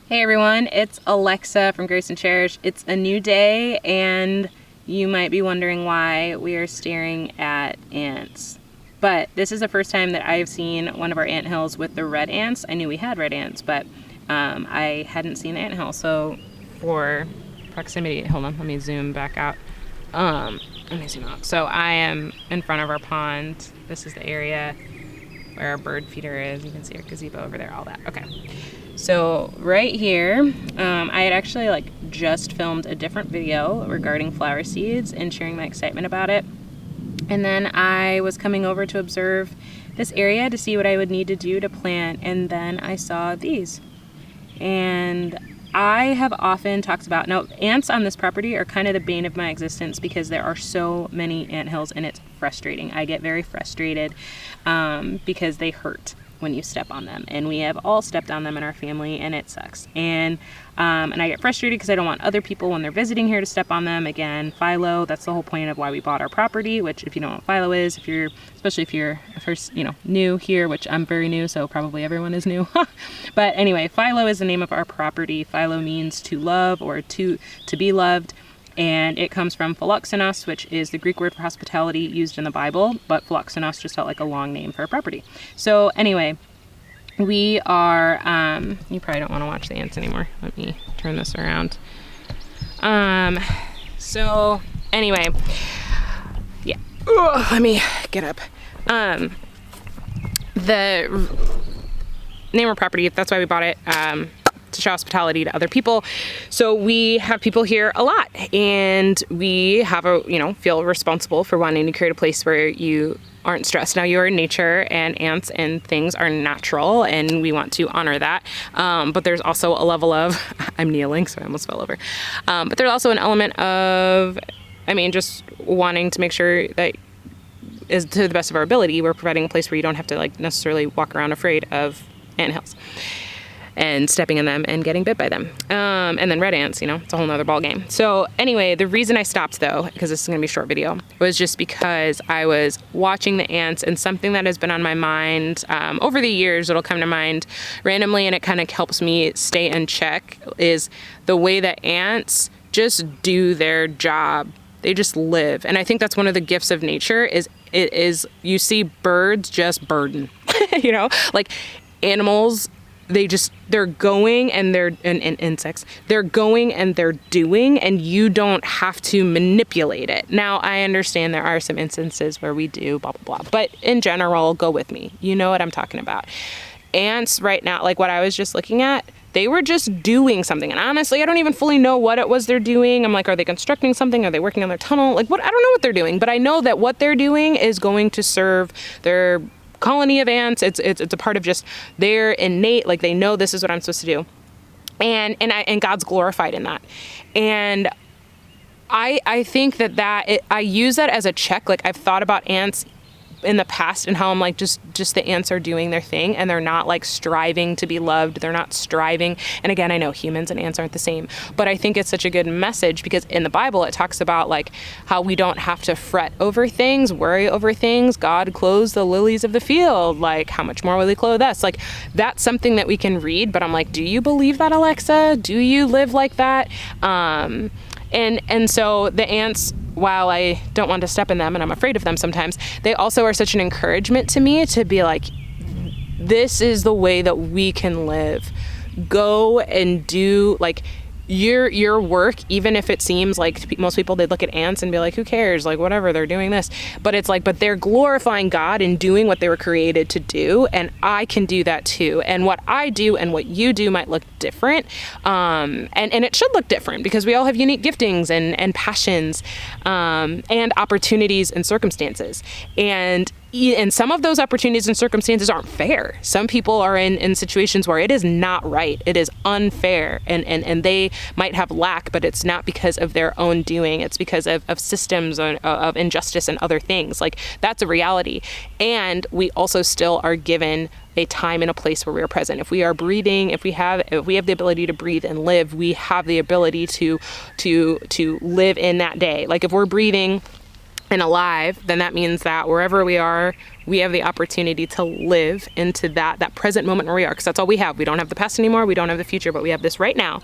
Hey everyone, it's Alexa from Grace and Cherish. It's a new day and you might be wondering why we are staring at ants. But this is the first time that I've seen one of our anthills with the red ants. I knew we had red ants, but I hadn't seen the anthill. So for proximity, hold on, let me zoom back out. Let me zoom out. So I am in front of our pond. This is the area where our bird feeder is. You can see our gazebo over there, all that. Okay. So right here, I had actually just filmed a different video regarding flower seeds and sharing my excitement about it. And then I was coming over to observe this area to see what I would need to do to plant. And then I saw these. And I have often talked about, now ants on this property are kind of the bane of my existence because there are so many anthills and it's frustrating. I get very frustrated because they hurt when you step on them, and we have all stepped on them in our family, and it sucks. And I get frustrated because I don't want other people when they're visiting here to step on them. Again, phyllo, that's the whole point of why we bought our property, which if you don't know what phyllo is, especially if you're first, new here, which I'm very new, so probably everyone is new. But anyway, phyllo is the name of our property. Phyllo means to love or to be loved. And it comes from philoxenos, which is the Greek word for hospitality used in the Bible, but philoxenos just felt like a long name for a property. So anyway, we are, you probably don't want to watch the ants anymore. Let me turn this around. So anyway, yeah, let me get up. The name of property, that's why we bought it. To show hospitality to other people. So we have people here a lot, and we have feel responsible for wanting to create a place where you aren't stressed. Now, you are in nature, and ants and things are natural, and we want to honor that. But there's also a level of, I'm kneeling, so I almost fell over. But there's also an element of, just wanting to make sure that is to the best of our ability, we're providing a place where you don't have to necessarily walk around afraid of anthills and stepping in them and getting bit by them. And then red ants, it's a whole nother ball game. So anyway, the reason I stopped though, because this is gonna be a short video, was just because I was watching the ants, and something that has been on my mind over the years, it'll come to mind randomly, and it kind of helps me stay in check, is the way that ants just do their job. They just live. And I think that's one of the gifts of nature is you see birds just burden, animals, they're going and and insects, they're going and they're doing, and you don't have to manipulate it. Now, I understand there are some instances where we do blah, blah, blah, but in general, go with me. You know what I'm talking about. Ants right now, like what I was just looking at, they were just doing something. And honestly, I don't even fully know what it was they're doing. I'm like, are they constructing something? Are they working on their tunnel? I don't know what they're doing, but I know that what they're doing is going to serve their colony of ants. It's a part of just their innate, they know this is what I'm supposed to do. And God's glorified in that. And I think that I use that as a check. I've thought about ants in the past and how I'm just the ants are doing their thing, and they're not striving to be loved. They're not striving. And again, I know humans and ants aren't the same, but I think it's such a good message because in the Bible, it talks about how we don't have to fret over things, worry over things. God clothes the lilies of the field. How much more will he clothe us? That's something that we can read, but I'm do you believe that, Alexa? Do you live like that? And so the ants, while I don't want to step in them and I'm afraid of them sometimes, they also are such an encouragement to me to be this is the way that we can live. Go and do your work, even if it seems like most people, they'd look at ants and be who cares? Whatever, they're doing this. But it's but they're glorifying God and doing what they were created to do. And I can do that too. And what I do and what you do might look different. And it should look different because we all have unique giftings and passions, and opportunities and circumstances. And some of those opportunities and circumstances aren't fair. Some people are in situations where it is not right. It is unfair. And they might have lack, but it's not because of their own doing. It's because of systems of injustice and other things. That's a reality. And we also still are given a time and a place where we are present. If we are breathing, if we have the ability to breathe and live, we have the ability to live in that day. If we're breathing, and alive, then that means that wherever we are, we have the opportunity to live into that present moment where we are, because that's all we have. We don't have the past anymore. We don't have the future, but we have this right now.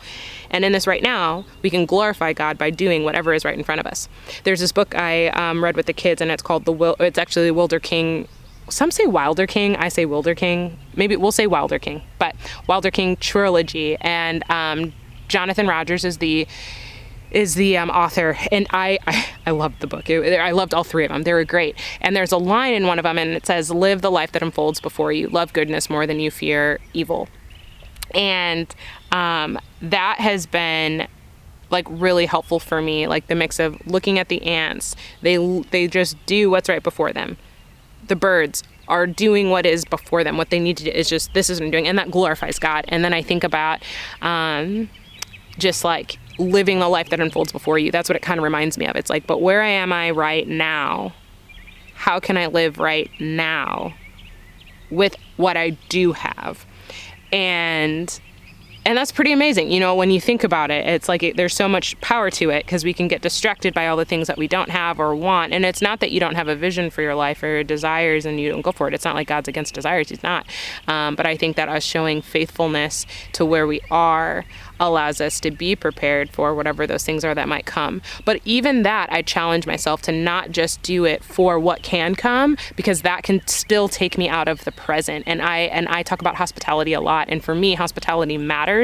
And in this right now, we can glorify God by doing whatever is right in front of us. There's this book I read with the kids, and it's called it's actually Wilder King. Some say Wilder King. I say Wilder King. Maybe we'll say Wilder King, but Wilder King trilogy. And Jonathan Rogers is the author, and I loved the book. I loved all three of them. They were great. And there's a line in one of them, and it says, "Live the life that unfolds before you. Love goodness more than you fear evil." And that has been like really helpful for me. Like the mix of looking at the ants, they just do what's right before them. The birds are doing what is before them. What they need to do is just, this is what I'm doing, and that glorifies God. And then I think about just like living the life that unfolds before you. That's what it kind of reminds me of. It's like, but where am I right now? How can I live right now with what I do have? And that's pretty amazing. You know, when you think about it, it's like there's so much power to it, because we can get distracted by all the things that we don't have or want. And it's not that you don't have a vision for your life or your desires and you don't go for it. It's not like God's against desires. He's not. But I think that us showing faithfulness to where we are allows us to be prepared for whatever those things are that might come. But even that, I challenge myself to not just do it for what can come, because that can still take me out of the present. And I talk about hospitality a lot. And for me, hospitality matters,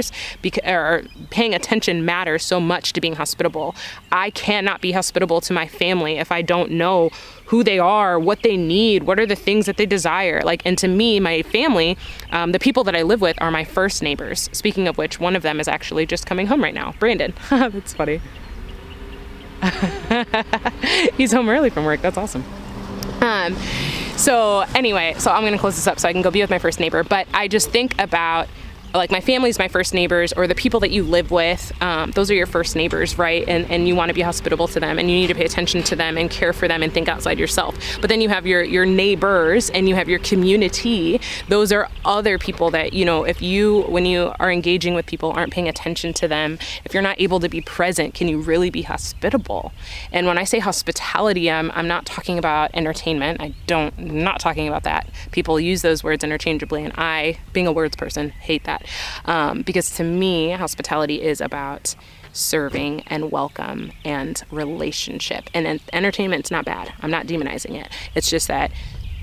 or paying attention matters so much to being hospitable. I cannot be hospitable to my family if I don't know who they are, what they need, what are the things that they desire. Like, and to me, my family, the people that I live with are my first neighbors. Speaking of which, one of them is actually just coming home right now, Brandon. That's funny. He's home early from work. That's awesome. So anyway, so I'm going to close this up so I can go be with my first neighbor. But I just think about, like, my family's my first neighbors, or the people that you live with, those are your first neighbors, right? And you want to be hospitable to them, and you need to pay attention to them and care for them and think outside yourself. But then you have your neighbors, and you have your community. Those are other people that, you know, when you are engaging with people, aren't paying attention to them, if you're not able to be present, can you really be hospitable? And when I say hospitality, I'm not talking about entertainment. I'm not talking about that. People use those words interchangeably, and I, being a words person, hate that. Because to me, hospitality is about serving and welcome and relationship. And entertainment's not bad. I'm not demonizing it. It's just that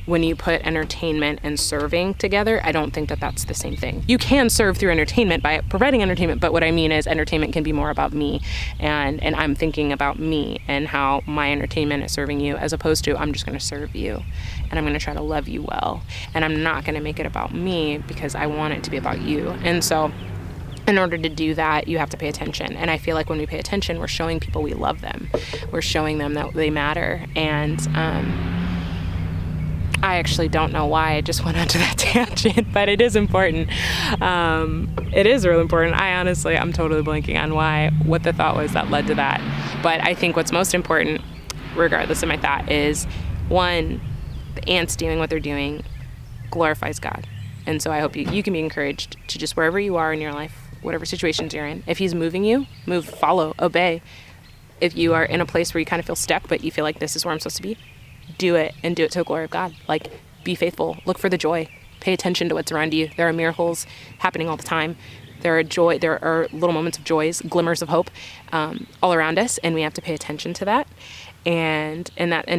when you put entertainment and serving together, I don't think that that's the same thing. You can serve through entertainment by providing entertainment, but what I mean is entertainment can be more about me, and I'm thinking about me and how my entertainment is serving you, as opposed to I'm just going to serve you and I'm going to try to love you well, and I'm not going to make it about me because I want it to be about you. And so in order to do that, you have to pay attention. And I feel like when we pay attention, we're showing people we love them. We're showing them that they matter. And I actually don't know why I just went onto that tangent, but it is important. It is really important. I'm totally blanking on what the thought was that led to that. But I think what's most important, regardless of my thought, is, one, the ants doing what they're doing glorifies God. And so I hope you can be encouraged to just, wherever you are in your life, whatever situations you're in, if he's moving you, move, follow, obey. If you are in a place where you kind of feel stuck, but you feel like this is where I'm supposed to be, do it, and do it to the glory of God. Like, be faithful, look for the joy, pay attention to what's around you. There are miracles happening all the time. There are little moments of joys, glimmers of hope, all around us, and we have to pay attention to that. And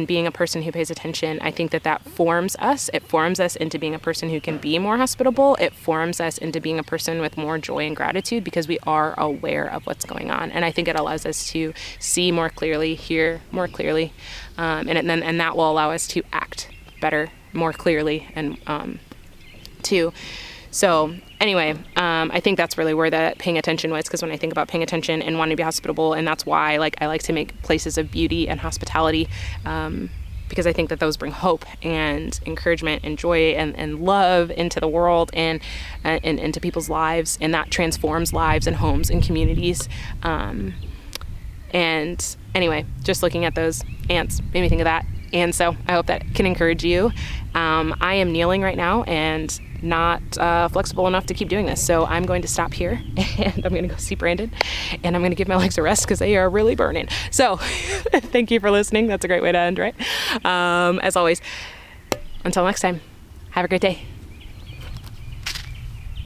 being a person who pays attention, I think that forms us. It forms us into being a person who can be more hospitable. It forms us into being a person with more joy and gratitude, because we are aware of what's going on. And I think it allows us to see more clearly, hear more clearly, and that will allow us to act better, more clearly, and too. So anyway, I think that's really where that paying attention was, because when I think about paying attention and wanting to be hospitable, and that's why I like to make places of beauty and hospitality, because I think that those bring hope and encouragement and joy and love into the world and into people's lives, and that transforms lives and homes and communities. And anyway, just looking at those ants made me think of that. And so I hope that can encourage you. I am kneeling right now and not flexible enough to keep doing this. So I'm going to stop here and I'm going to go see Brandon and I'm going to give my legs a rest because they are really burning. So thank you for listening. That's a great way to end, right? As always, until next time, have a great day.